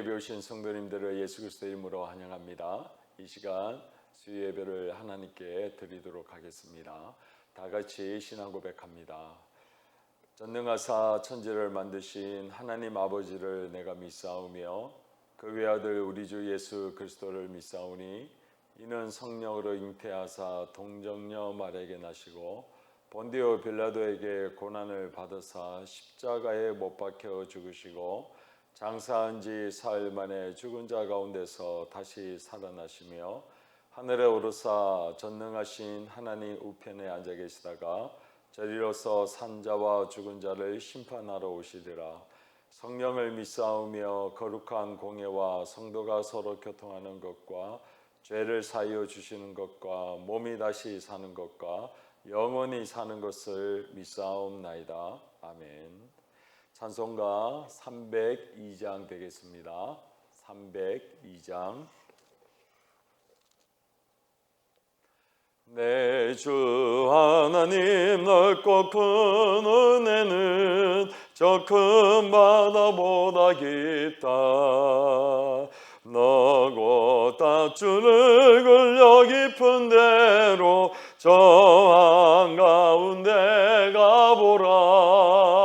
예배 오신 성도님들을 예수 그리스도 이름으로 환영합니다. 이 시간 수요 예배를 하나님께 드리도록 하겠습니다. 다 같이 신앙 고백합니다. 전능하사 천지를 만드신 하나님 아버지를 내가 믿사오며 그 외아들 우리 주 예수 그리스도를 믿사오니 이는 성령으로 잉태하사 동정녀 마리아에게 나시고 본디오 빌라도에게 고난을 받으사 십자가에 못 박혀 죽으시고 장사한 지 사흘 만에 죽은 자 가운데서 다시 살아나시며 하늘에 오르사 전능하신 하나님 우편에 앉아 계시다가 저리로서 산자와 죽은 자를 심판하러 오시리라. 성령을 믿사오며 거룩한 공예와 성도가 서로 교통하는 것과 죄를 사하여 주시는 것과 몸이 다시 사는 것과 영원히 사는 것을 믿사옵나이다. 아멘. 찬송가 302장 되겠습니다. 302장. 내 주 하나님 넓고 큰 은혜는 저 큰 바다보다 깊다. 너고 땄주를 걸려 깊은 대로 저 한가운데 가보라.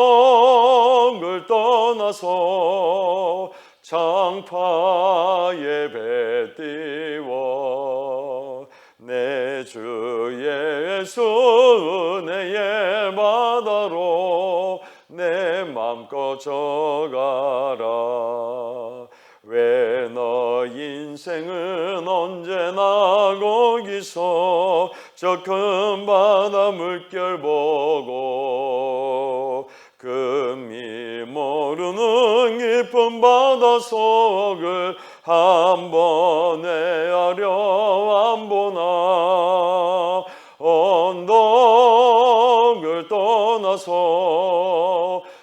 언덕을 떠나서 창파에 배 띄워 내 주 예수 은혜의 바다로 내 맘껏 져가라. 왜 너 인생은 언제나 거기서 저 큰 바다 물결 보고 금이 모르는 깊은 바다 속을 한 번에 헤아려 안 보나. 언덕을 떠나서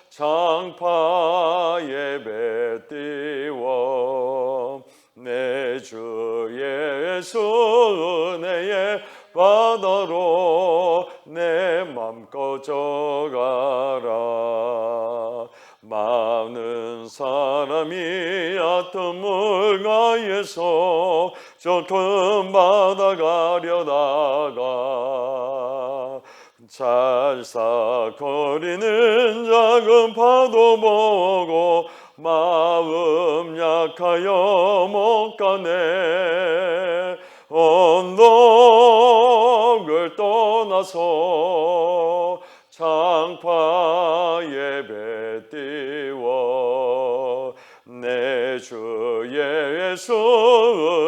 창파에 배 띄워 내 주 예수 은혜의 바다로 내 맘껏 져가라. 많은 사람이 얕은 물가에서 저 큰 바다 가려다가 찰싹거리는 작은 파도 보고 마음 약하여 못 가네. 언덕을 떠나서 창파에 배 띄워 내 주 예수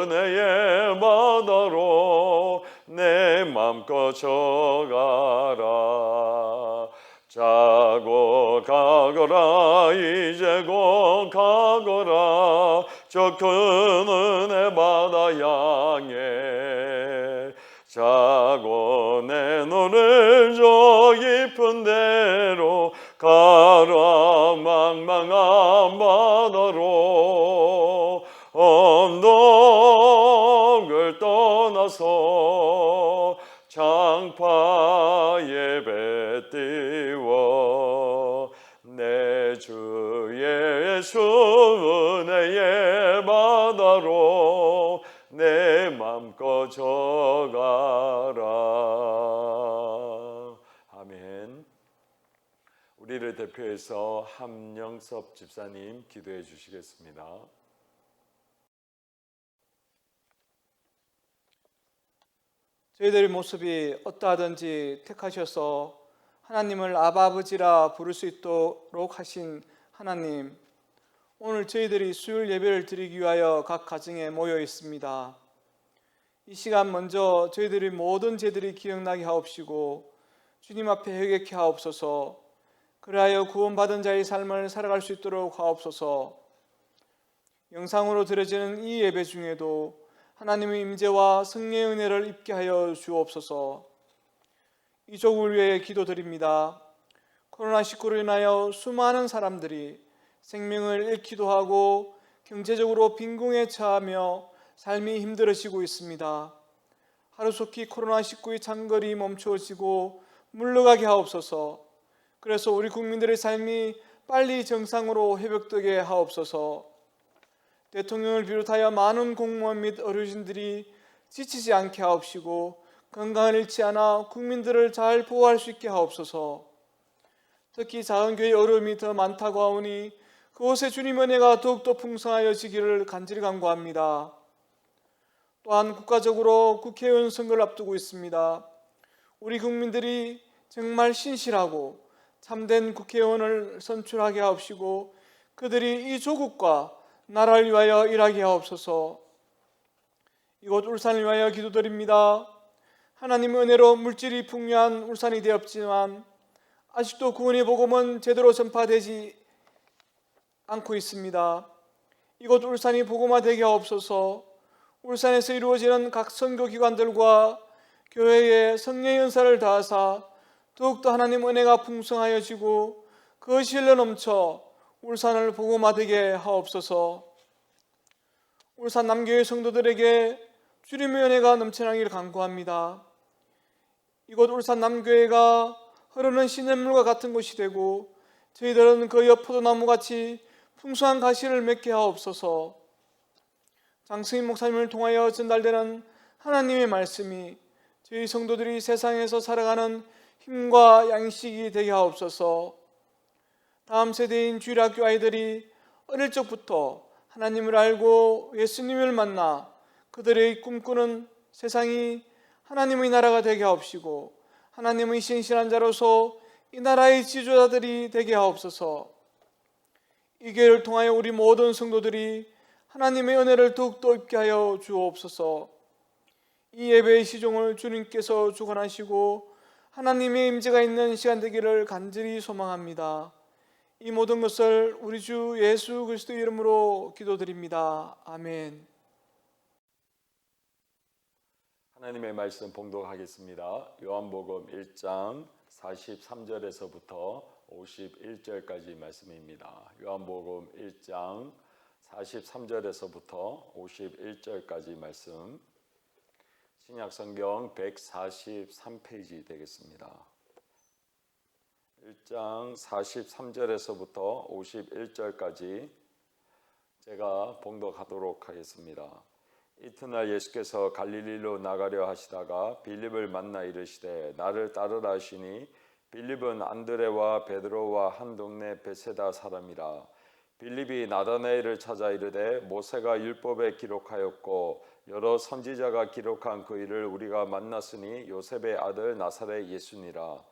은혜의 바다로 내 맘껏 져가라. 자고 가거라. 이제 곧 가거라. 저 큰 은혜 바다 향해 자고 내 너를 저 깊은 데로 가라. 망망한 바다로 언덕을 떠나서 창파에 배 띄워 내 주 예수 은혜의 바다로 내 맘껏 져가라. 아멘. 우리를 대표해서 함영섭 집사님 기도해 주시겠습니다. 저희들의 모습이 어떠하든지 택하셔서 하나님을 아버지라 부를 수 있도록 하신 하나님, 오늘 저희들이 수요일 예배를 드리기 위하여 각 가정에 모여 있습니다. 이 시간 먼저 저희들의 모든 죄들이 기억나게 하옵시고 주님 앞에 회개케 하옵소서. 그리하여 구원받은 자의 삶을 살아갈 수 있도록 하옵소서. 영상으로 드려지는 이 예배 중에도 하나님의 임재와 성령의 은혜를 입게 하여 주옵소서. 이 족을 위해 기도드립니다. 코로나19로 인하여 수많은 사람들이 생명을 잃기도 하고 경제적으로 빈궁에 처하며 삶이 힘들어지고 있습니다. 하루속히 코로나19의 장거리 멈추어지고 물러가게 하옵소서. 그래서 우리 국민들의 삶이 빨리 정상으로 회복되게 하옵소서. 대통령을 비롯하여 많은 공무원 및 의료진들이 지치지 않게 하옵시고 건강을 잃지 않아 국민들을 잘 보호할 수 있게 하옵소서. 특히 작은 교회 어려움이 더 많다고 하오니 그곳에 주님 은혜가 더욱더 풍성하여지기를 간절히 간구합니다. 또한 국가적으로 국회의원 선거를 앞두고 있습니다. 우리 국민들이 정말 신실하고 참된 국회의원을 선출하게 하옵시고 그들이 이 조국과 나라를 위하여 일하게 하옵소서. 이곳 울산을 위하여 기도드립니다. 하나님의 은혜로 물질이 풍요한 울산이 되었지만 아직도 구원의 복음은 제대로 전파되지 않고 있습니다. 이곳 울산이 복음화되게 하옵소서. 울산에서 이루어지는 각 선교기관들과 교회의 성령의 은사를 다하사 더욱더 하나님 은혜가 풍성하여지고 그것이 흘러 넘쳐 울산을 복음화되게 하옵소서. 울산 남교회 성도들에게 주님의 은혜가 넘쳐나기를 간구합니다. 이곳 울산 남교회가 흐르는 시냇물과 같은 곳이 되고 저희들은 그 옆 포도나무같이 풍성한 가시를 맺게 하옵소서. 장승인 목사님을 통하여 전달되는 하나님의 말씀이 저희 성도들이 세상에서 살아가는 힘과 양식이 되게 하옵소서. 다음 세대인 주일학교 아이들이 어릴 적부터 하나님을 알고 예수님을 만나 그들의 꿈꾸는 세상이 하나님의 나라가 되게 하옵시고 하나님의 신실한 자로서 이 나라의 지도자들이 되게 하옵소서. 이 교회를 통하여 우리 모든 성도들이 하나님의 은혜를 더욱더 입게 하여 주옵소서. 이 예배의 시종을 주님께서 주관하시고 하나님의 임재가 있는 시간 되기를 간절히 소망합니다. 이 모든 것을 우리 주 예수 그리스도의 이름으로 기도드립니다. 아멘. 하나님의 말씀 봉독하겠습니다. 요한복음 1장 43절에서부터 51절까지 말씀입니다. 요한복음 1장 43절에서부터 51절까지 말씀, 신약성경 143페이지 되겠습니다. 1장 43절에서부터 51절까지 제가 봉독하도록 하겠습니다. 이튿날 예수께서 갈릴리로 나가려 하시다가 빌립을 만나 이르시되 나를 따르라 하시니 빌립은 안드레와 베드로와 한 동네 베세다 사람이라. 빌립이 나다나엘을 찾아 이르되 모세가 율법에 기록하였고 여러 선지자가 기록한 그 일을 우리가 만났으니 요셉의 아들 나사렛 예수니라.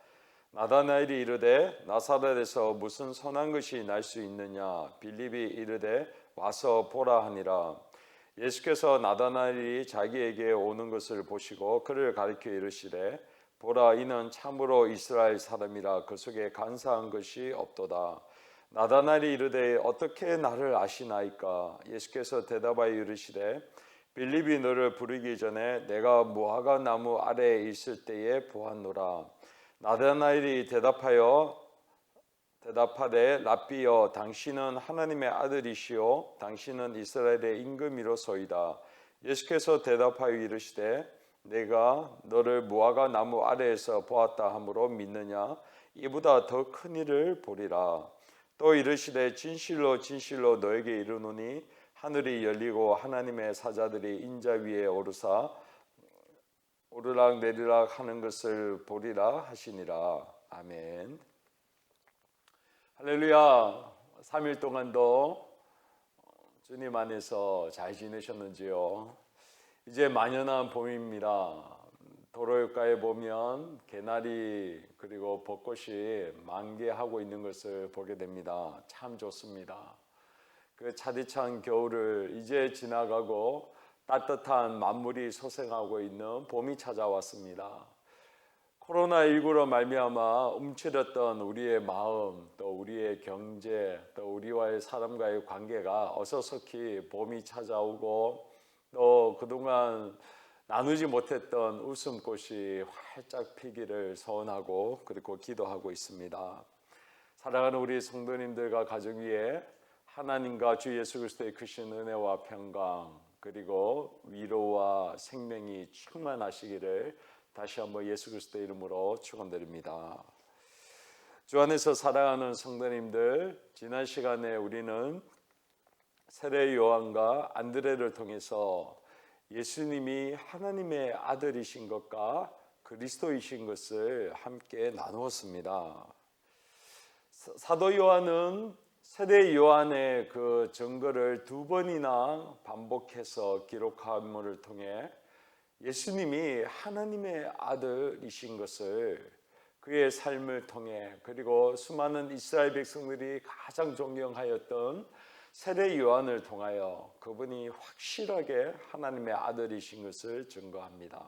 나다나엘이 이르되 나사렛에서 무슨 선한 것이 날 수 있느냐. 빌립이 이르되 와서 보라 하니라. 예수께서 나다나엘이 자기에게 오는 것을 보시고 그를 가리켜 이르시되 보라 이는 참으로 이스라엘 사람이라 그 속에 간사한 것이 없도다. 나다나엘이 이르되 어떻게 나를 아시나이까. 예수께서 대답하여 이르시되 빌립이 너를 부르기 전에 내가 무화과 나무 아래에 있을 때에 보았노라. 나다나엘이 대답하되 랍비여 당신은 하나님의 아들이시오 당신은 이스라엘의 임금이로소이다. 예수께서 대답하여 이르시되 내가 너를 무화과 나무 아래에서 보았다 하므로 믿느냐. 이보다 더 큰 일을 보리라. 또 이르시되 진실로 진실로 너에게 이르노니 하늘이 열리고 하나님의 사자들이 인자 위에 오르사 오르락 내리락 하는 것을 보리라 하시니라. 아멘. 할렐루야. 3일 동안도 주님 안에서 잘 지내셨는지요? 이제 만연한 봄입니다. 도로가에 보면 개나리 그리고 벚꽃이 만개하고 있는 것을 보게 됩니다. 참 좋습니다. 그 차디찬 겨울을 이제 지나가고 따뜻한 만물이 소생하고 있는 봄이 찾아왔습니다. 코로나19로 말미암아 움츠렸던 우리의 마음, 또 우리의 경제, 또 우리와의 사람과의 관계가 어서서히 봄이 찾아오고 또 그동안 나누지 못했던 웃음꽃이 활짝 피기를 소원하고 그리고 기도하고 있습니다. 사랑하는 우리 성도님들과 가정 위에 하나님과 주 예수 그리스도의 크신 은혜와 평강 그리고 위로와 생명이 충만하시기를 다시 한번 예수 그리스도의 이름으로 축원드립니다. 주 안에서 사랑하는 성도님들, 지난 시간에 우리는 세례 요한과 안드레를 통해서 예수님이 하나님의 아들이신 것과 그리스도이신 것을 함께 나누었습니다. 사도 요한은 세례 요한의 그 증거를 두 번이나 반복해서 기록함을 통해 예수님이 하나님의 아들이신 것을 그의 삶을 통해, 그리고 수많은 이스라엘 백성들이 가장 존경하였던 세례 요한을 통하여 그분이 확실하게 하나님의 아들이신 것을 증거합니다.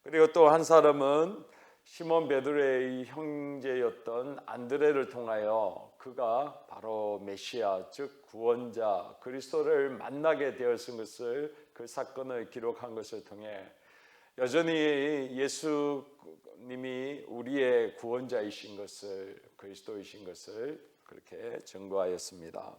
그리고 또 한 사람은 시몬 베드로의 형제였던 안드레를 통하여 그가 바로 메시아, 즉 구원자 그리스도를 만나게 되었은 것을, 그 사건을 기록한 것을 통해 여전히 예수님이 우리의 구원자이신 것을, 그리스도이신 것을 그렇게 증거하였습니다.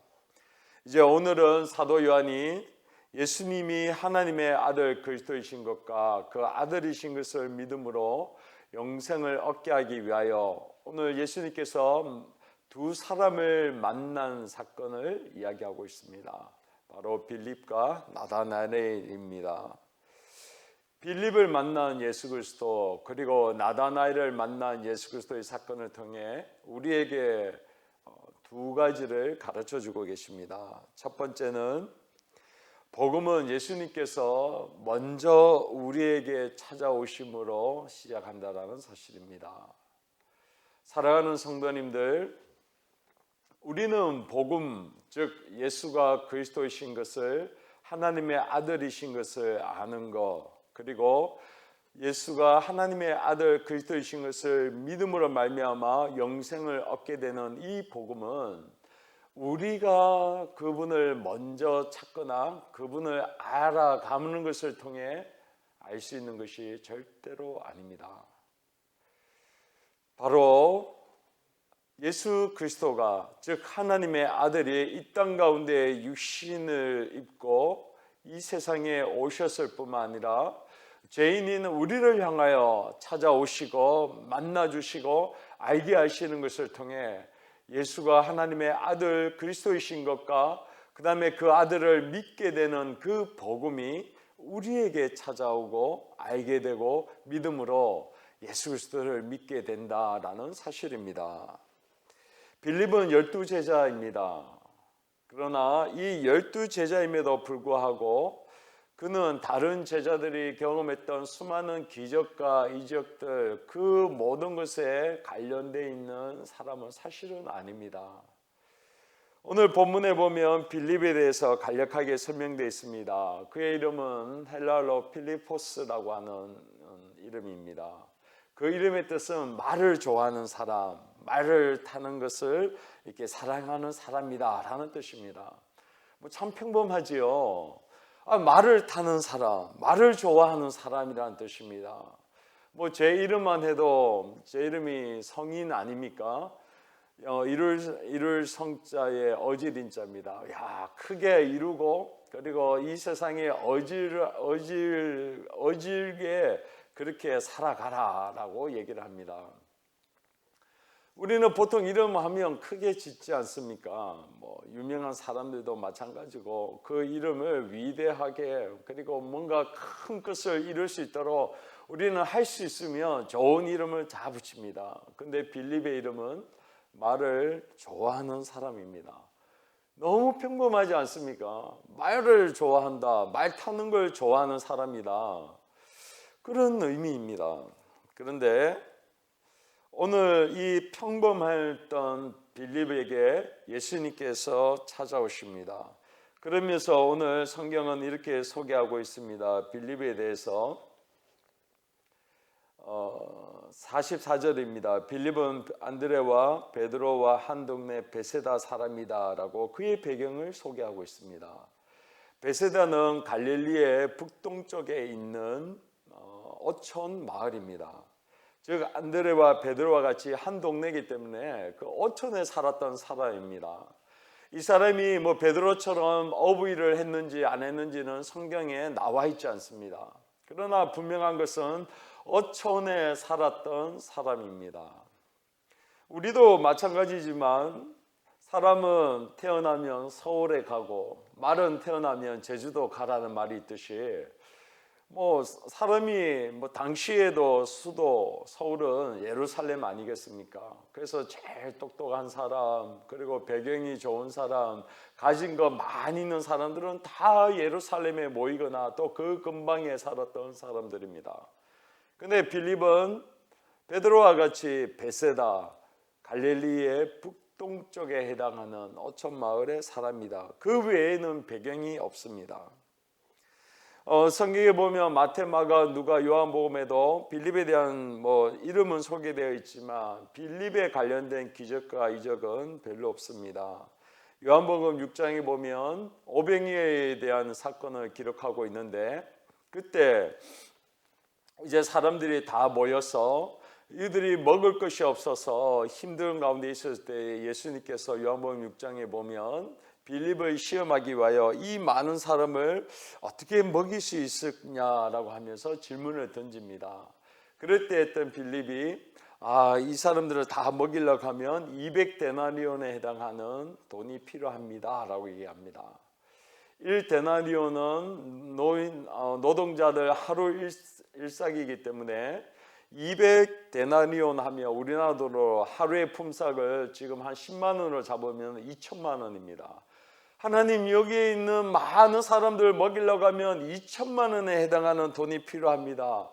이제 오늘은 사도 요한이 예수님이 하나님의 아들 그리스도이신 것과 그 아들이신 것을 믿음으로 영생을 얻게 하기 위하여 오늘 예수님께서 두 사람을 만난 사건을 이야기하고 있습니다. 바로 빌립과 나다나엘입니다. 빌립을 만난 예수 그리스도, 그리고 나다나엘을 만난 예수 그리스도의 사건을 통해 우리에게 두 가지를 가르쳐 주고 계십니다. 첫 번째는 복음은 예수님께서 먼저 우리에게 찾아오심으로 시작한다라는 사실입니다. 사랑하는 성도님들, 우리는 복음, 즉 예수가 그리스도이신 것을, 하나님의 아들이신 것을 아는 것, 그리고 예수가 하나님의 아들 그리스도이신 것을 믿음으로 말미암아 영생을 얻게 되는 이 복음은 우리가 그분을 먼저 찾거나 그분을 알아가는 것을 통해 알 수 있는 것이 절대로 아닙니다. 바로 예수 그리스도가, 즉 하나님의 아들이 이 땅 가운데 육신을 입고 이 세상에 오셨을 뿐만 아니라 죄인인 우리를 향하여 찾아오시고 만나주시고 알게 하시는 것을 통해 예수가 하나님의 아들 그리스도이신 것과 그 다음에 그 아들을 믿게 되는 그 복음이 우리에게 찾아오고 알게 되고 믿음으로 예수 그리스도를 믿게 된다라는 사실입니다. 빌립은 12제자입니다. 그러나 이 12제자임에도 불구하고 그는 다른 제자들이 경험했던 수많은 기적과 이적들, 그 모든 것에 관련되어 있는 사람은 사실은 아닙니다. 오늘 본문에 보면 빌립에 대해서 간략하게 설명되어 있습니다. 그의 이름은 헬라어로 필리포스라고 하는 이름입니다. 그 이름의 뜻은 말을 좋아하는 사람, 말을 타는 것을 이렇게 사랑하는 사람이다 라는 뜻입니다. 참 평범하지요. 말을 타는 사람, 말을 좋아하는 사람이라는 뜻입니다. 제 이름만 해도, 제 이름이 성인 아닙니까? 이룰 성자의 어질인자입니다. 야, 크게 이루고, 그리고 이 세상에 어질게 그렇게 살아가라라고 얘기를 합니다. 우리는 보통 이름하면 크게 짓지 않습니까? 유명한 사람들도 마찬가지고 그 이름을 위대하게, 그리고 뭔가 큰 것을 이룰 수 있도록 우리는 할 수 있으면 좋은 이름을 다 붙입니다. 근데 빌립의 이름은 말을 좋아하는 사람입니다. 너무 평범하지 않습니까? 말을 좋아한다, 말 타는 걸 좋아하는 사람이다, 그런 의미입니다. 그런데 오늘 이 평범했던 빌립에게 예수님께서 찾아오십니다. 그러면서 오늘 성경은 이렇게 소개하고 있습니다. 빌립에 대해서 44절입니다. 빌립은 안드레와 베드로와 한 동네 베세다 사람이다 라고 그의 배경을 소개하고 있습니다. 베세다는 갈릴리의 북동쪽에 있는 어촌 마을입니다. 즉 안드레와 베드로와 같이 한 동네이기 때문에 그 어촌에 살았던 사람입니다. 이 사람이 베드로처럼 어부일을 했는지 안 했는지는 성경에 나와 있지 않습니다. 그러나 분명한 것은 어촌에 살았던 사람입니다. 우리도 마찬가지지만 사람은 태어나면 서울에 가고 말은 태어나면 제주도 가라는 말이 있듯이 사람이 당시에도 수도 서울은 예루살렘 아니겠습니까? 그래서 제일 똑똑한 사람, 그리고 배경이 좋은 사람, 가진 거 많이 있는 사람들은 다 예루살렘에 모이거나 또 그 근방에 살았던 사람들입니다. 근데 빌립은 베드로와 같이 베세다, 갈릴리의 북동쪽에 해당하는 어촌 마을의 사람이다. 그 외에는 배경이 없습니다. 성경에 보면 마태, 마가, 누가, 요한복음에도 빌립에 대한 이름은 소개되어 있지만 빌립에 관련된 기적과 이적은 별로 없습니다. 요한복음 6장에 보면 오병이어에 대한 사건을 기록하고 있는데, 그때 이제 사람들이 다 모여서 이들이 먹을 것이 없어서 힘든 가운데 있을 때 예수님께서 요한복음 6장에 보면 빌립을 시험하기 위하여 이 많은 사람을 어떻게 먹일 수 있느냐라고 하면서 질문을 던집니다. 그럴 때 했던 빌립이 이 사람들을 다 먹이려고 하면 200데나리온에 해당하는 돈이 필요합니다 라고 얘기합니다. 1데나리온은 노동자들 하루 일삭이기 때문에 200데나리온 하면 우리나라 돈으로 하루의 품삯을 지금 한 10만 원으로 잡으면 2천만 원입니다. 하나님, 여기에 있는 많은 사람들 먹이려고 하면 2천만 원에 해당하는 돈이 필요합니다.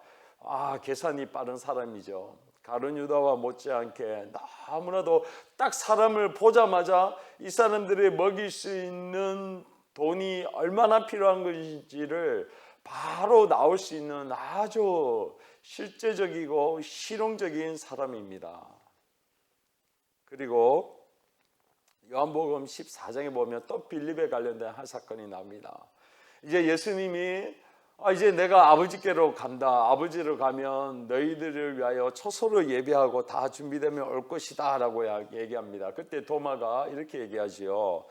계산이 빠른 사람이죠. 가룟 유다와 못지않게 너무나도 딱 사람을 보자마자 이 사람들이 먹일 수 있는 돈이 얼마나 필요한 것인지를 바로 나올 수 있는 아주 실제적이고 실용적인 사람입니다. 그리고 요한복음 14장에 보면 또 빌립에 관련된 한 사건이 나옵니다. 이제 예수님이 이제 내가 아버지께로 간다. 아버지로 가면 너희들을 위하여 초소를 예비하고 다 준비되면 올 것이다 라고 얘기합니다. 그때 도마가 이렇게 얘기하지요.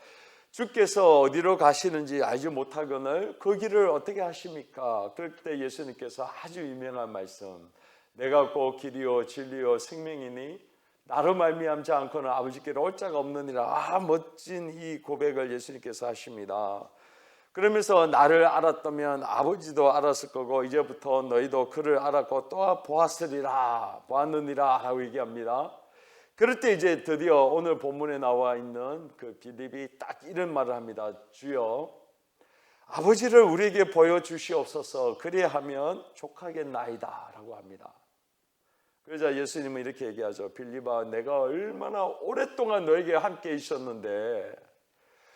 주께서 어디로 가시는지 알지 못하거늘 그 길을 어떻게 하십니까? 그럴 때 예수님께서 아주 유명한 말씀, 내가 곧 길이요 진리요 생명이니 나로 말미암지 않고는 아버지께로 올 자가 없느니라. 멋진 이 고백을 예수님께서 하십니다. 그러면서 나를 알았다면 아버지도 알았을 거고 이제부터 너희도 그를 알았고 또 보았느니라 하고 얘기합니다. 그럴 때 이제 드디어 오늘 본문에 나와 있는 그 빌립이 딱 이런 말을 합니다. 주여, 아버지를 우리에게 보여주시옵소서. 그리하면 족하겠나이다 라고 합니다. 그러자 예수님은 이렇게 얘기하죠. 빌립아, 내가 얼마나 오랫동안 너에게 함께 있었는데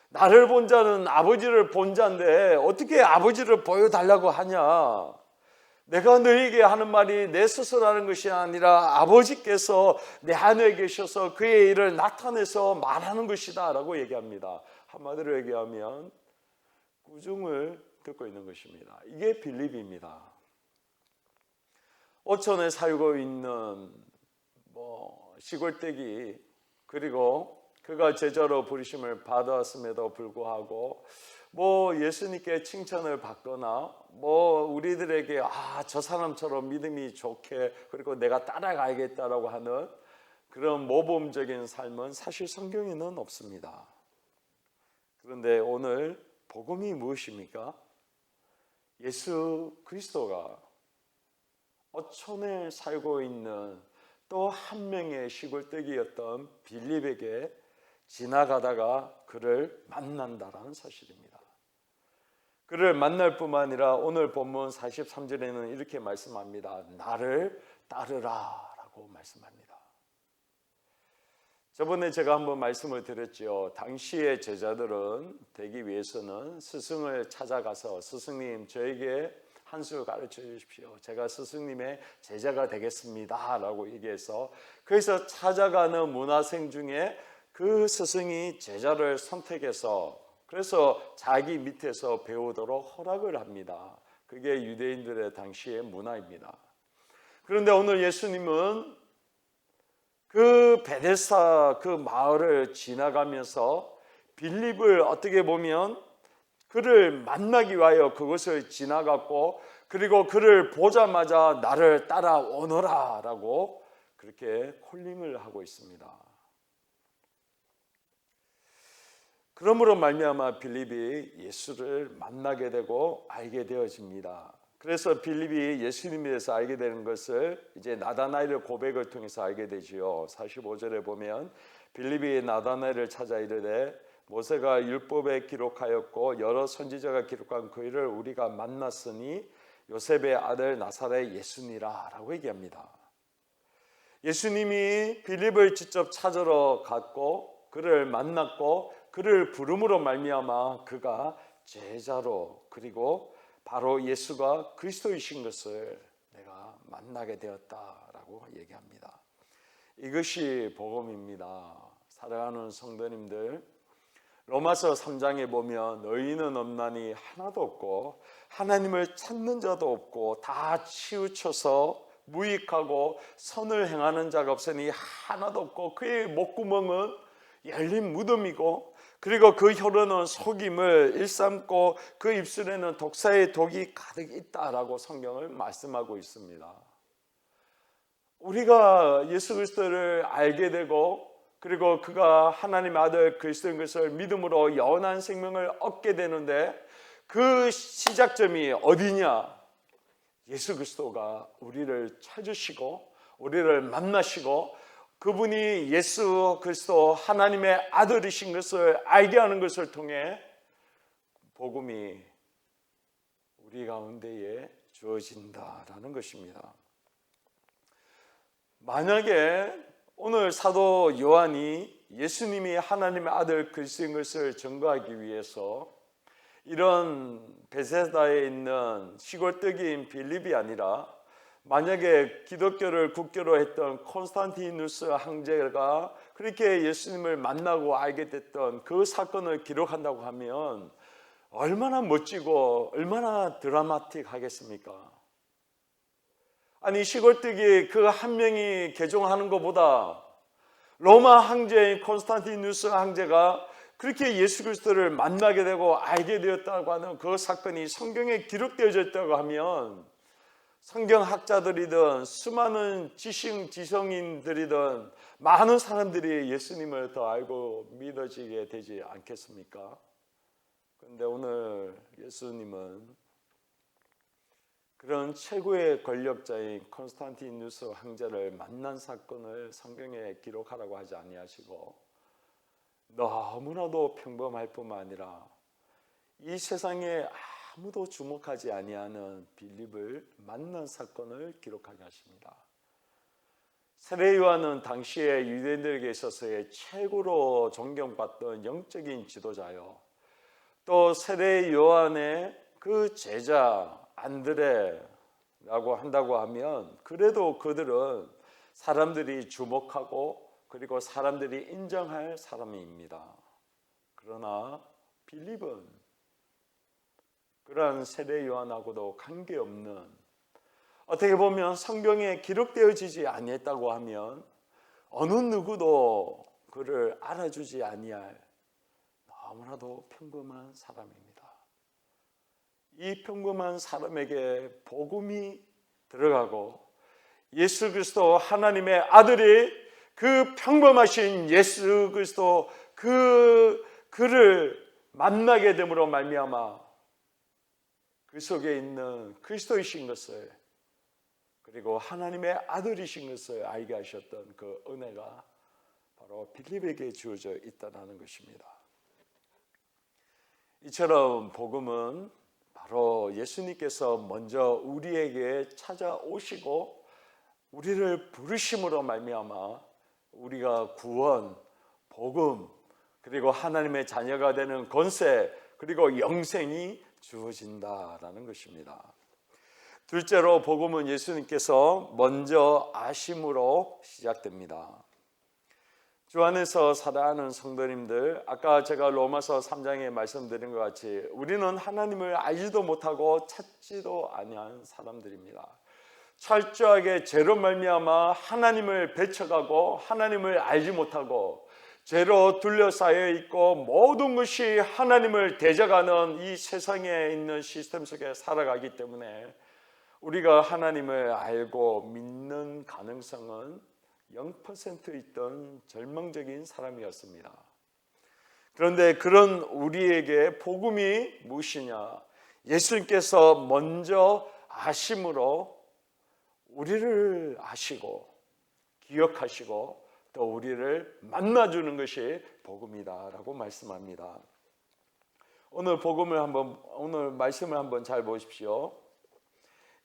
나를 본 자는 아버지를 본 자인데 어떻게 아버지를 보여달라고 하냐. 내가 너에게 하는 말이 내 스스로 하는 것이 아니라 아버지께서 내 안에 계셔서 그의 일을 나타내서 말하는 것이다 라고 얘기합니다. 한마디로 얘기하면 꾸중을 듣고 있는 것입니다. 이게 빌립입니다. 오촌에 살고 있는 시골떼기, 그리고 그가 제자로 부르심을 받았음에도 불구하고 예수님께 칭찬을 받거나 우리들에게 저 사람처럼 믿음이 좋게 그리고 내가 따라가야겠다라고 하는 그런 모범적인 삶은 사실 성경에는 없습니다. 그런데 오늘 복음이 무엇입니까? 예수 그리스도가 어촌에 살고 있는 또 한 명의 시골떼기였던 빌립에게 지나가다가 그를 만난다라는 사실입니다. 그를 만날 뿐만 아니라 오늘 본문 43절에는 이렇게 말씀합니다. 나를 따르라 라고 말씀합니다. 저번에 제가 한번 말씀을 드렸죠. 당시의 제자들은 되기 위해서는 스승을 찾아가서 스승님, 저에게 한 수 가르쳐 주십시오. 제가 스승님의 제자가 되겠습니다 라고 얘기해서 그래서 찾아가는 문화생 중에 그 스승이 제자를 선택해서 그래서 자기 밑에서 배우도록 허락을 합니다. 그게 유대인들의 당시의 문화입니다. 그런데 오늘 예수님은 그 베데스다 그 마을을 지나가면서 빌립을 어떻게 보면 그를 만나기 위하여 그것을 지나갔고 그리고 그를 보자마자 나를 따라오너라 라고 그렇게 콜링을 하고 있습니다. 그러므로 말미암아 빌립이 예수를 만나게 되고 알게 되어집니다. 그래서 빌립이 예수님에 대해서 알게 되는 것을 이제 나다나엘의 고백을 통해서 알게 되지요. 45절에 보면 빌립이 나다나엘을 찾아 이르되 모세가 율법에 기록하였고 여러 선지자가 기록한 그 일을 우리가 만났으니 요셉의 아들 나사렛 예수니라 라고 얘기합니다. 예수님이 빌립을 직접 찾으러 갔고 그를 만났고 그를 부름으로 말미암아 그가 제자로 그리고 바로 예수가 그리스도이신 것을 내가 만나게 되었다라고 얘기합니다. 이것이 복음입니다. 사랑하는 성도님들, 로마서 3장에 보면 의인은 없나니 하나도 없고 하나님을 찾는 자도 없고 다 치우쳐서 무익하고 선을 행하는 자가 없으니 하나도 없고 그의 목구멍은 열린 무덤이고 그리고 그 혀로는 속임을 일삼고 그 입술에는 독사의 독이 가득 있다라고 성경을 말씀하고 있습니다. 우리가 예수 그리스도를 알게 되고 그리고 그가 하나님의 아들 그리스도인 것을 믿음으로 영원한 생명을 얻게 되는데 그 시작점이 어디냐? 예수 그리스도가 우리를 찾으시고 우리를 만나시고 그분이 예수 그리스도 하나님의 아들이신 것을 알게 하는 것을 통해 복음이 우리 가운데에 주어진다라는 것입니다. 만약에 오늘 사도 요한이 예수님이 하나님의 아들 그리스도인 것을 증거하기 위해서 이런 베세다에 있는 시골뜨기인 빌립이 아니라 만약에 기독교를 국교로 했던 콘스탄티누스 황제가 그렇게 예수님을 만나고 알게 됐던 그 사건을 기록한다고 하면 얼마나 멋지고 얼마나 드라마틱하겠습니까? 아니 시골뜨기 그 한 명이 개종하는 것보다 로마 황제인 콘스탄티누스 황제가 그렇게 예수 그리스도를 만나게 되고 알게 되었다고 하는 그 사건이 성경에 기록되어져 있다고 하면 성경학자들이든 수많은 지성인들이든 많은 사람들이 예수님을 더 알고 믿어지게 되지 않겠습니까? 그런데 오늘 예수님은 그런 최고의 권력자인 콘스탄티누스 황제를 만난 사건을 성경에 기록하라고 하지 아니하시고 너무나도 평범할 뿐만 아니라 이 세상에 아무도 주목하지 아니하는 빌립을 만난 사건을 기록하게 하십니다. 세례 요한은 당시에 유대인들에게 있어서의 최고로 존경받던 영적인 지도자요. 또 세례 요한의 그 제자 안드레라고 한다고 하면 그래도 그들은 사람들이 주목하고 그리고 사람들이 인정할 사람입니다. 그러나 빌립은 그러한 세례 요한하고도 관계없는 어떻게 보면 성경에 기록되어지지 아니했다고 하면 어느 누구도 그를 알아주지 아니할 너무나도 평범한 사람입니다. 이 평범한 사람에게 복음이 들어가고 예수 그리스도 하나님의 아들이 그 평범하신 예수 그리스도 그를 만나게 됨으로 말미암아 그 속에 있는 그리스도이신 것을 그리고 하나님의 아들이신 것을 알게 하셨던 그 은혜가 바로 빌립에게 주어져 있다는 것입니다. 이처럼 복음은 바로 예수님께서 먼저 우리에게 찾아오시고 우리를 부르심으로 말미암아 우리가 구원, 복음, 그리고 하나님의 자녀가 되는 권세, 그리고 영생이 주어진다라는 것입니다. 둘째로 복음은 예수님께서 먼저 아심으로 시작됩니다. 주 안에서 사랑하는 성도님들, 아까 제가 로마서 3장에 말씀드린 것 같이 우리는 하나님을 알지도 못하고 찾지도 아니한 사람들입니다. 철저하게 죄로 말미암아 하나님을 배척하고 하나님을 알지 못하고 죄로 둘러싸여 있고 모든 것이 하나님을 대적하는 이 세상에 있는 시스템 속에 살아가기 때문에 우리가 하나님을 알고 믿는 가능성은 0% 있던 절망적인 사람이었습니다. 그런데 그런 우리에게 복음이 무엇이냐? 예수님께서 먼저 아심으로 우리를 아시고 기억하시고 또 우리를 만나주는 것이 복음이다라고 말씀합니다. 오늘 말씀을 한번 잘 보십시오.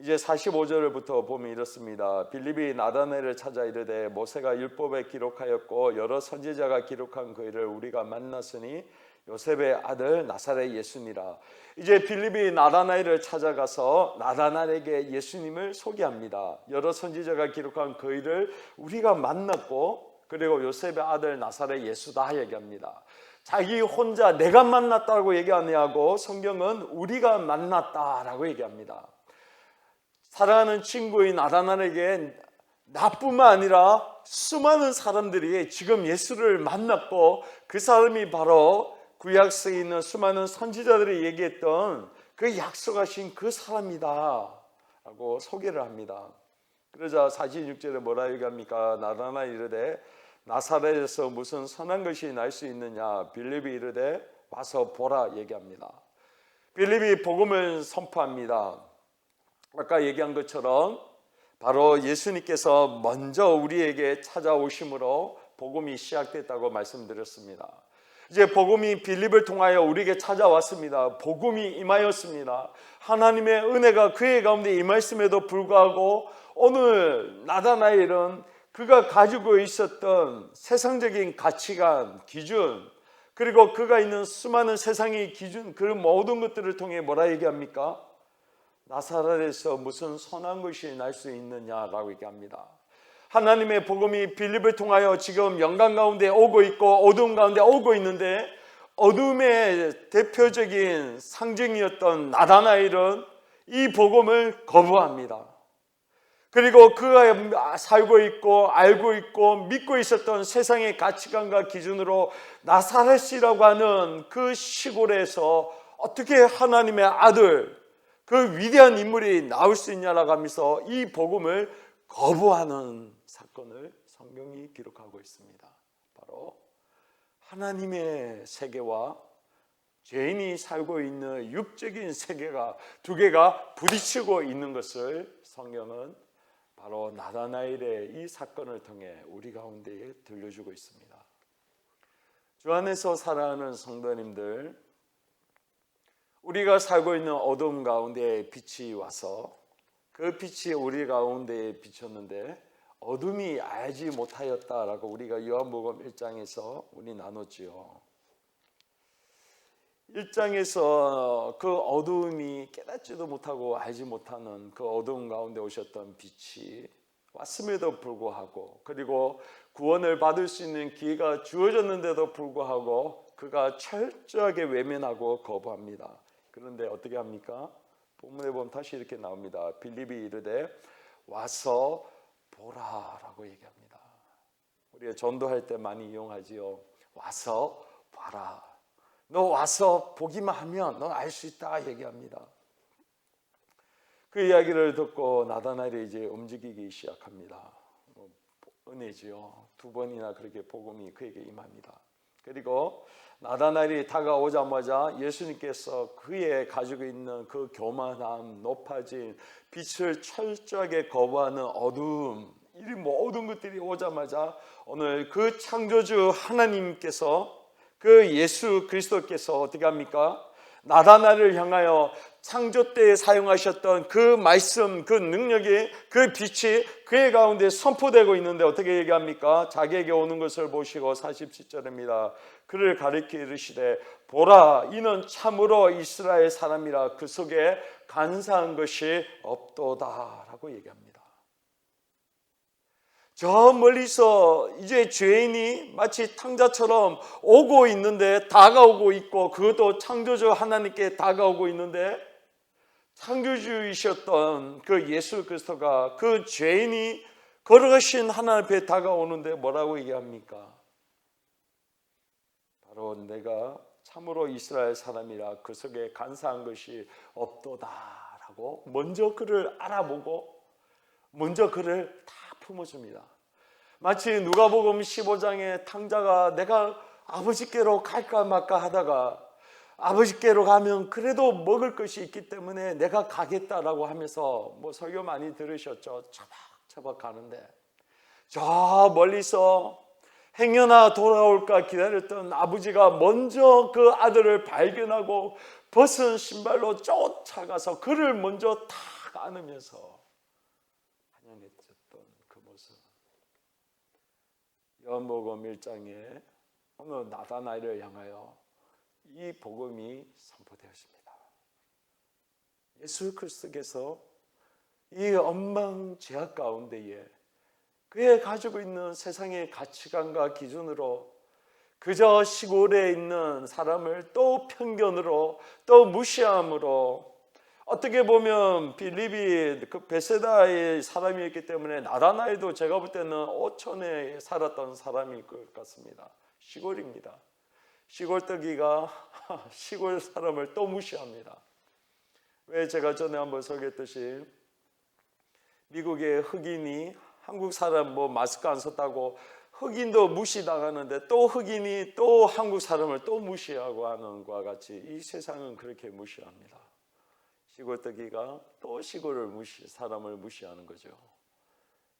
이제 45절부터 보면 이렇습니다. 빌립이 나다나엘을 찾아 이르되 모세가 율법에 기록하였고 여러 선지자가 기록한 그 일을 우리가 만났으니 요셉의 아들 나사렛 예수니라. 이제 빌립이 나다나엘을 찾아가서 나다나엘에게 예수님을 소개합니다. 여러 선지자가 기록한 그 일을 우리가 만났고 그리고 요셉의 아들 나사렛 예수다 얘기합니다. 자기 혼자 내가 만났다고 얘기 안 하고 성경은 우리가 만났다라고 얘기합니다. 사랑하는 친구인 나다나엘에게 나뿐만 아니라 수많은 사람들이 지금 예수를 만났고 그 사람이 바로 구약서에 있는 수많은 선지자들이 얘기했던 그 약속하신 그 사람이다 라고 소개를 합니다. 그러자 46절에 뭐라 얘기합니까? 나다나엘이 이르되 나사렛에서 무슨 선한 것이 날 수 있느냐? 빌립이 이르되 와서 보라 얘기합니다. 빌립이 복음을 선포합니다. 아까 얘기한 것처럼 바로 예수님께서 먼저 우리에게 찾아오심으로 복음이 시작됐다고 말씀드렸습니다. 이제 복음이 빌립을 통하여 우리에게 찾아왔습니다. 복음이 임하였습니다. 하나님의 은혜가 그의 가운데 임하였음에도 불구하고 오늘 나다나엘은 그가 가지고 있었던 세상적인 가치관, 기준, 그리고 그가 있는 수많은 세상의 기준, 그 모든 것들을 통해 뭐라 얘기합니까? 나사렛에서 무슨 선한 것이 날 수 있느냐라고 얘기합니다. 하나님의 복음이 빌립을 통하여 지금 영광 가운데 오고 있고 어두움 가운데 오고 있는데 어둠의 대표적인 상징이었던 나다나엘은 이 복음을 거부합니다. 그리고 그가 살고 있고 알고 있고 믿고 있었던 세상의 가치관과 기준으로 나사렛이라고 하는 그 시골에서 어떻게 하나님의 아들 그 위대한 인물이 나올 수 있냐라고 하면서 이 복음을 거부하는 사건을 성경이 기록하고 있습니다. 바로 하나님의 세계와 죄인이 살고 있는 육적인 세계가 두 개가 부딪히고 있는 것을 성경은 바로 나다나엘의 이 사건을 통해 우리 가운데에 들려주고 있습니다. 주 안에서 사랑하는 성도님들, 우리가 살고 있는 어둠 가운데 빛이 와서 그 빛이 우리 가운데에 비쳤는데 어둠이 알지 못하였다라고 우리가 요한복음 1장에서 우리 나눴지요. 1장에서 그 어두움이 깨닫지도 못하고 알지 못하는 그 어두움 가운데 오셨던 빛이 왔음에도 불구하고 그리고 구원을 받을 수 있는 기회가 주어졌는데도 불구하고 그가 철저하게 외면하고 거부합니다. 그런데 어떻게 합니까? 본문에 보면 다시 이렇게 나옵니다. 빌립이 이르되 와서 보라라고 얘기합니다. 우리가 전도할 때 많이 이용하지요. 와서 봐라. 너 와서 보기만 하면 너 알 수 있다 얘기합니다. 그 이야기를 듣고 나다나엘이 이제 움직이기 시작합니다. 은혜지요. 두 번이나 그렇게 복음이 그에게 임합니다. 그리고 나다나엘이 다가오자마자 예수님께서 그의 가지고 있는 그 교만함, 높아진 빛을 철저하게 거부하는 어두움, 이 모든 것들이 오자마자 오늘 그 창조주 하나님께서 그 예수 그리스도께서 어떻게 합니까? 나다나엘을 향하여 창조 때에 사용하셨던 그 말씀, 그 능력이, 그 빛이 그의 가운데 선포되고 있는데 어떻게 얘기합니까? 자기에게 오는 것을 보시고 47절입니다. 그를 가리켜 이르시되 보라 이는 참으로 이스라엘 사람이라 그 속에 간사한 것이 없도다 라고 얘기합니다. 저 멀리서 이제 죄인이 마치 탕자처럼 오고 있는데 다가오고 있고 그것도 창조주 하나님께 다가오고 있는데 창조주이셨던 그 예수 그리스도가 그 죄인이 걸어가신 하나님 앞에 다가오는데 뭐라고 얘기합니까? 바로 내가 참으로 이스라엘 사람이라 그 속에 간사한 것이 없도다라고 먼저 그를 알아보고 먼저 그를 다 품어줍니다. 마치 누가복음 15장의 탕자가 내가 아버지께로 갈까 말까 하다가 아버지께로 가면 그래도 먹을 것이 있기 때문에 내가 가겠다라고 하면서 뭐 설교 많이 들으셨죠. 차박차박 가는데 저 멀리서 행여나 돌아올까 기다렸던 아버지가 먼저 그 아들을 발견하고 벗은 신발로 쫓아가서 그를 먼저 탁 안으면서 환영했던 그 모습. 요한복음 1장에 어느 나다나엘을 향하여 이 복음이 선포되었습니다. 예수 그리스도께서 이 엉망제약 가운데에 그의 가지고 있는 세상의 가치관과 기준으로 그저 시골에 있는 사람을 또 편견으로 또 무시함으로 어떻게 보면 빌립이 그 베세다의 사람이었기 때문에 나다나엘도 제가 볼 때는 오천에 살았던 사람일 것 같습니다. 시골입니다. 시골뜨기가 시골 사람을 또 무시합니다. 왜 제가 전에 한번 소개했듯이 미국의 흑인이 한국 사람 뭐 마스크 안 썼다고 흑인도 무시당하는데 또 흑인이 또 한국 사람을 또 무시하고 하는 것과 같이 이 세상은 그렇게 무시합니다. 시골뜨기가 또 시골을 사람을 무시하는 거죠.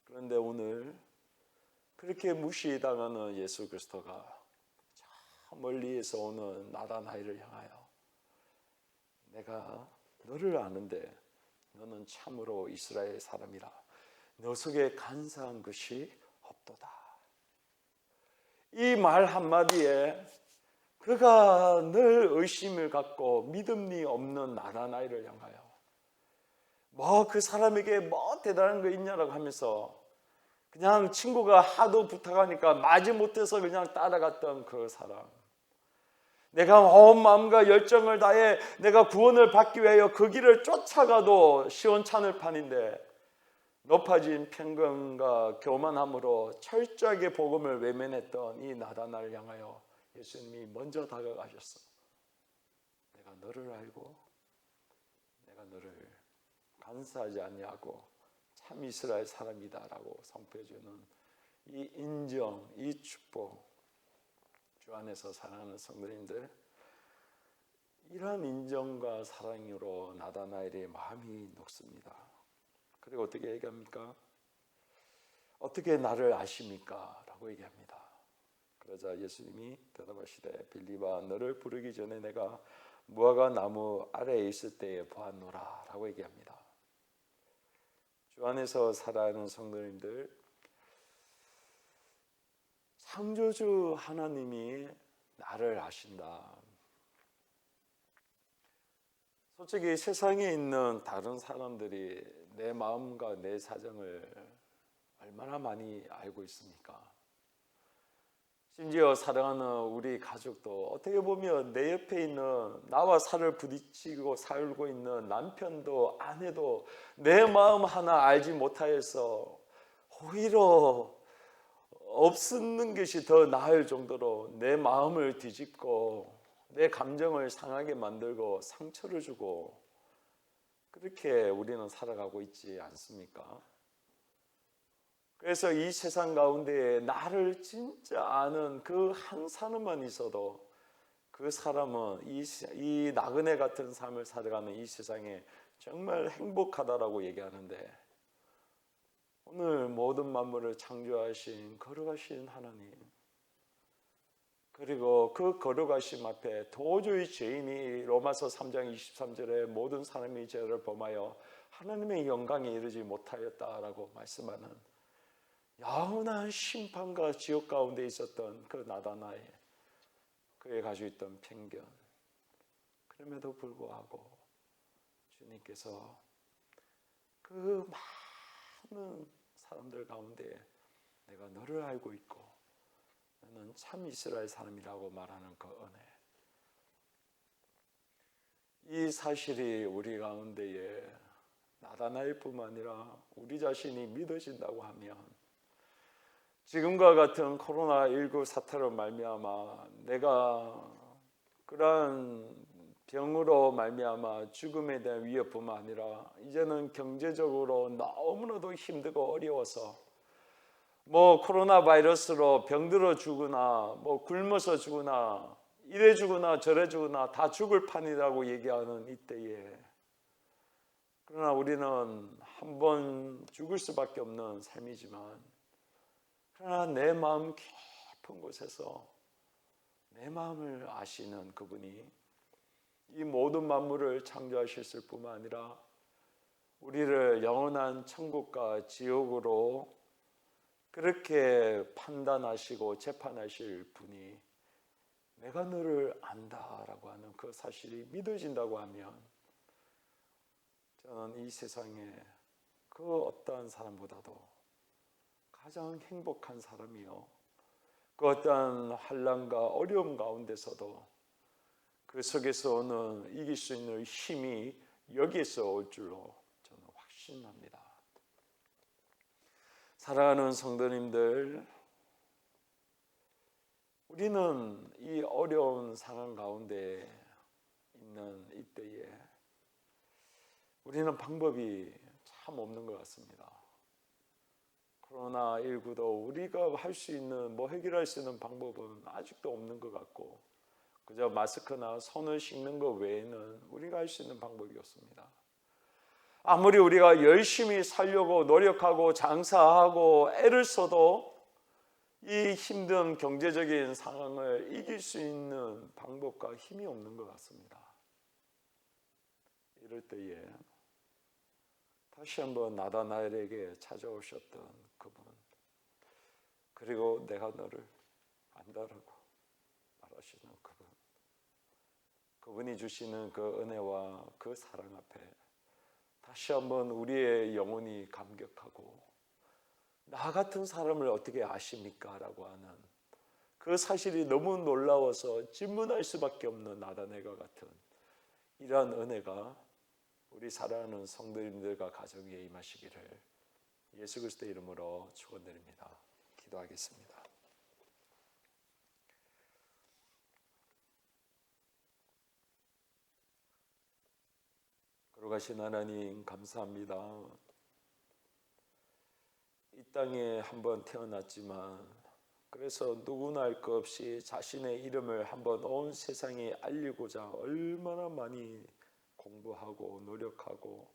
그런데 오늘 그렇게 무시당하는 예수 그리스도가 저 멀리에서 오는 나다나엘을 향하여 내가 너를 아는데 너는 참으로 이스라엘 사람이라 너 속에 간사한 것이 없도다. 이 말 한마디에 그가 늘 의심을 갖고 믿음이 없는 나다나엘을 향하여 뭐 그 사람에게 뭐 대단한 거 있냐라고 하면서 그냥 친구가 하도 부탁하니까 마지못해서 그냥 따라갔던 그 사람, 내가 온 마음과 열정을 다해 내가 구원을 받기 위하여 그 길을 쫓아가도 시원찮을 판인데 높아진 편견과 교만함으로 철저하게 복음을 외면했던 이 나다나엘을 향하여 예수님이 먼저 다가가셨어. 내가 너를 알고 내가 너를 간사하지 아니하고 참 이스라엘 사람이다라고 선포해주는 이 인정, 이 축복, 주 안에서 사랑하는 성도님들, 이러한 인정과 사랑으로 나다나엘의 마음이 녹습니다. 그리고 어떻게 얘기합니까? 어떻게 나를 아십니까? 라고 얘기합니다. 그러자 예수님이 대답하시되 빌립아 너를 부르기 전에 내가 무화과 나무 아래에 있을 때에 보았노라 라고 얘기합니다. 주 안에서 살아가는 성도님들, 창조주 하나님이 나를 아신다. 솔직히 세상에 있는 다른 사람들이 내 마음과 내 사정을 얼마나 많이 알고 있습니까? 심지어 사랑하는 우리 가족도 어떻게 보면 내 옆에 있는 나와 살을 부딪히고 살고 있는 남편도 아내도 내 마음 하나 알지 못하여서 오히려 없는 것이 더 나을 정도로 내 마음을 뒤집고 내 감정을 상하게 만들고 상처를 주고 그렇게 우리는 살아가고 있지 않습니까? 그래서 이 세상 가운데 나를 진짜 아는 그 한 사람만 있어도 그 사람은 이 나그네 같은 삶을 살아가는 이 세상에 정말 행복하다라고 얘기하는데, 오늘 모든 만물을 창조하신 거룩하신 하나님, 그리고 그 거룩하심 앞에 도저히 죄인이 로마서 3장 23절에 모든 사람이 죄를 범하여 하나님의 영광에 이르지 못하였다라고 말씀하는 영원한 심판과 지옥 가운데 있었던 그 나다나엘, 그에 가지고 있던 편견, 그럼에도 불구하고 주님께서 그 많은 사람들 가운데 내가 너를 알고 있고 너는 참 이스라엘 사람이라고 말하는 그 은혜, 이 사실이 우리 가운데에 나다나엘뿐만 아니라 우리 자신이 믿어진다고 하면 지금과 같은 코로나19 사태로 말미암아 내가 그러한 병으로 말미암아 죽음에 대한 위협뿐만 아니라 이제는 경제적으로 너무나도 힘들고 어려워서 뭐 코로나 바이러스로 병들어 죽거나 뭐 굶어서 죽거나 이래 죽거나 저래 죽거나 다 죽을 판이라고 얘기하는 이때에, 그러나 우리는 한 번 죽을 수밖에 없는 삶이지만, 그러나 내 마음 깊은 곳에서 내 마음을 아시는 그분이 이 모든 만물을 창조하셨을 뿐만 아니라 우리를 영원한 천국과 지옥으로 그렇게 판단하시고 재판하실 분이 내가 너를 안다라고 하는 그 사실이 믿어진다고 하면, 저는 이 세상에 그 어떠한 사람보다도 가장 행복한 사람이요, 그 어떠한 환난과 어려움 가운데서도 그 속에서 오는 이길 수 있는 힘이 여기에서 올 줄로 저는 확신합니다. 사랑하는 성도님들, 우리는 이 어려운 상황 가운데 있는 이때에 우리는 방법이 참 없는 것 같습니다. 코로나19도 우리가 할 수 있는, 해결할 수 있는 방법은 아직도 없는 것 같고, 그저 마스크나 손을 씻는 것 외에는 우리가 할 수 있는 방법이 없습니다. 아무리 우리가 열심히 살려고 노력하고 장사하고 애를 써도 이 힘든 경제적인 상황을 이길 수 있는 방법과 힘이 없는 것 같습니다. 이럴 때에 다시 한번 나다나엘에게 찾아오셨던 그분, 그리고 내가 너를 안다라고 말하시는 그분이 주시는 그 은혜와 그 사랑 앞에 다시 한번 우리의 영혼이 감격하고, 나 같은 사람을 어떻게 아십니까? 라고 하는 그 사실이 너무 놀라워서 질문할 수밖에 없는 나다나엘과 같은 이러한 은혜가 우리 사랑하는 성도님들과 가정에 임하시기를 예수 그리스도의 이름으로 축원드립니다. 기도하겠습니다. 거룩하신 하나님, 감사합니다. 이 땅에 한번 태어났지만, 그래서 누구나 알 것 없이 자신의 이름을 한번 온 세상에 알리고자 얼마나 많이 공부하고 노력하고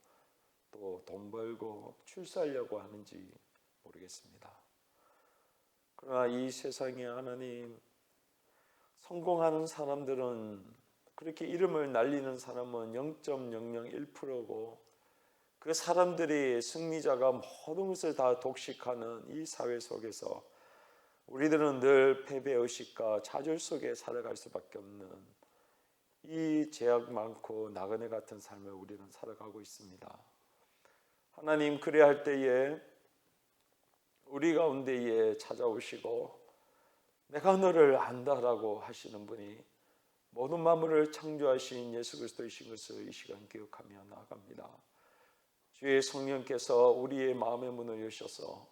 또 돈 벌고 출세하려고 하는지 모르겠습니다. 그러나 이 세상에 하나님, 성공하는 사람들은, 그렇게 이름을 날리는 사람은 0.001%고 그 사람들이 승리자가 모든 것을 다 독식하는 이 사회 속에서 우리들은 늘 패배의식과 좌절 속에 살아갈 수밖에 없는 이 제약 많고 나그네 같은 삶을 우리는 살아가고 있습니다. 하나님, 그래야 할 때에 우리 가운데에 찾아오시고 내가 너를 안다라고 하시는 분이 모든 만물을 창조하신 예수 그리스도이신 것을 이 시간 기억하며 나아갑니다. 주의 성령께서 우리의 마음의 문을 여셔서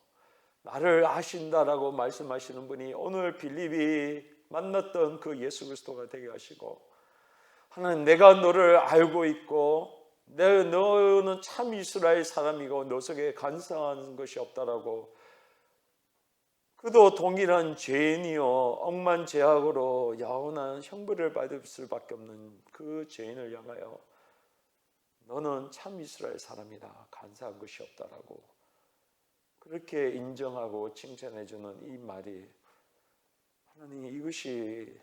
나를 아신다라고 말씀하시는 분이 오늘 빌립이 만났던 그 예수 그리스도가 되게 하시고, 하나님, 내가 너를 알고 있고 너는 참 이스라엘 사람이고 너 속에 간사한 것이 없다라고, 그도 동일한 죄인이요 억만 죄악으로 영원한 형벌을 받을 수밖에 없는 그 죄인을 향하여 너는 참 이스라엘 사람이다, 간사한 것이 없다라고 그렇게 인정하고 칭찬해주는 이 말이, 하나님, 이것이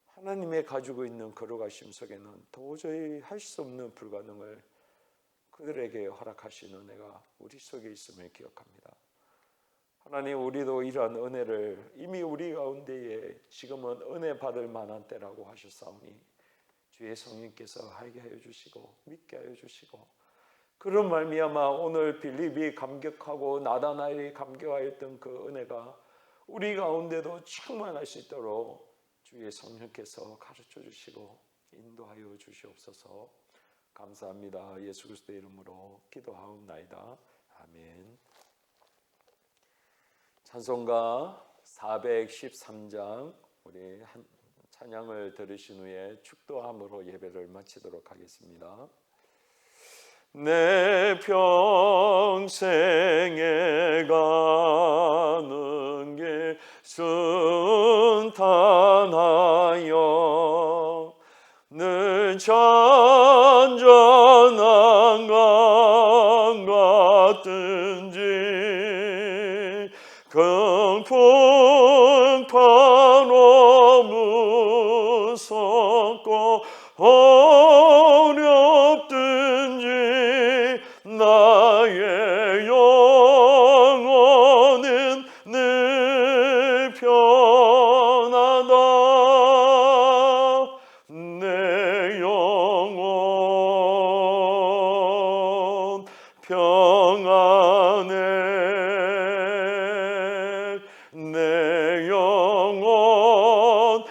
하나님의 가지고 있는 거룩하심 속에는 도저히 할 수 없는 불가능을 그들에게 허락하시는 은혜가 우리 속에 있음을 기억합니다. 하나님, 우리도 이러한 은혜를 이미 우리 가운데에 지금은 은혜 받을 만한 때라고 하셨사오니 주의 성령께서 알게 하여 주시고 믿게 하여 주시고, 그런 말미암아 오늘 빌립이 감격하고 나다나엘이 감격하였던 그 은혜가 우리 가운데도 충만할 수 있도록 주의 성령께서 가르쳐 주시고 인도하여 주시옵소서. 감사합니다. 예수 그리스도의 이름으로 기도하옵나이다. 아멘. 찬송가 413장 우리 찬양을 들으신 후에 축도함으로 예배를 마치도록 하겠습니다. 내 평생에 가는 길 순탄하여 늘 잔잔한 강 같든지 강풍 파로 무섭고 어렵든지 나의 영혼은 늘 편하다. 내 영혼 평안해. 내 영혼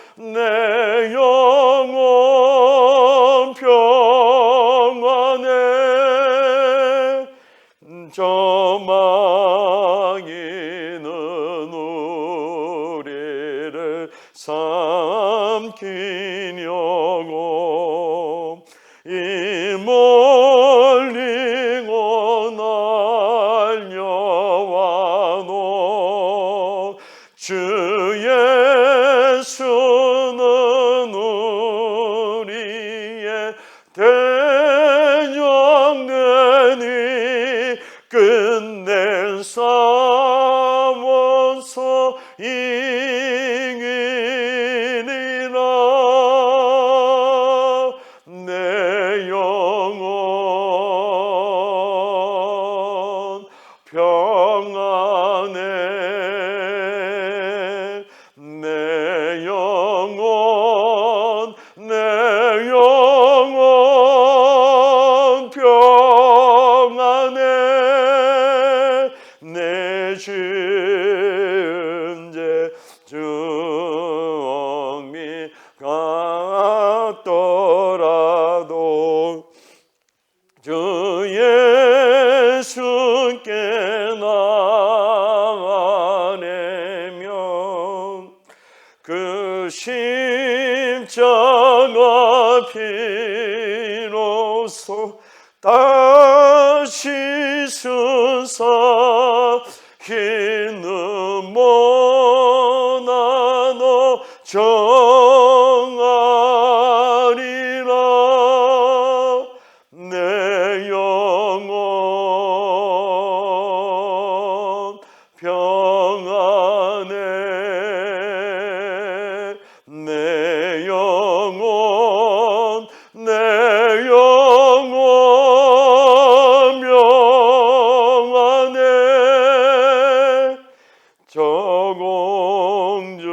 평안해. 저망이는 우리를 삼키려고 이 멀리 날려와도 주 예수는 우리의 대적되니 끝낸 싸워서 이기리라. 내 영혼 평안해. 내 영혼 평안해. 내 지은 죄 정미 같더라도 주 예수께 나아내면 그 십자가 피로써 다시 수사 힘은 못나도 정하리라. 내 영혼 평안해. 내 영혼 평안해. 저 공중에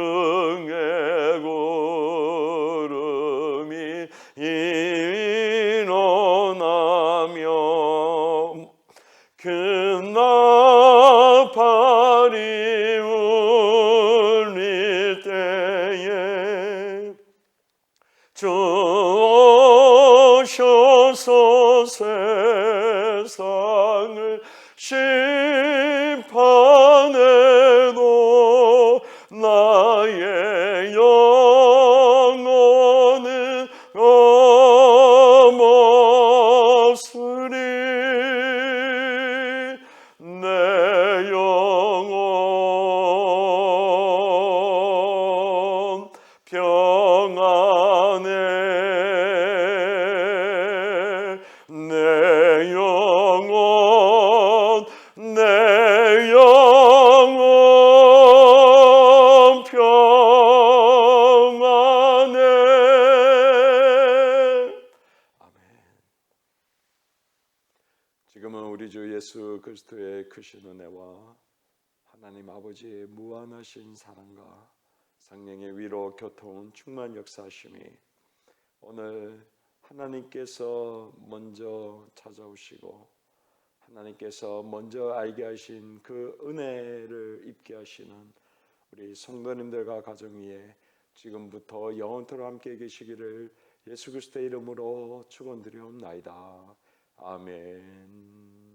구름이 일어나며 그 나팔이 울릴 때에 주 오셔서 세상을 심판해도 나의 영혼은 없으리. 내 영혼 평안해. 내 영혼 평안해. 아멘. 지금은 우리 주 예수 그리스도의 크신 은혜와 하나님 아버지의 무한하신 사랑과 성령의 위로 교통 충만 역사하심이 오늘 하나님께서 먼저 찾아오시고 하나님께서 먼저 알게 하신 그 은혜를 입게 하시는 우리 성도님들과 가정 위에 지금부터 영원토록 함께 계시기를 예수 그리스도의 이름으로 축원드리옵나이다. 아멘.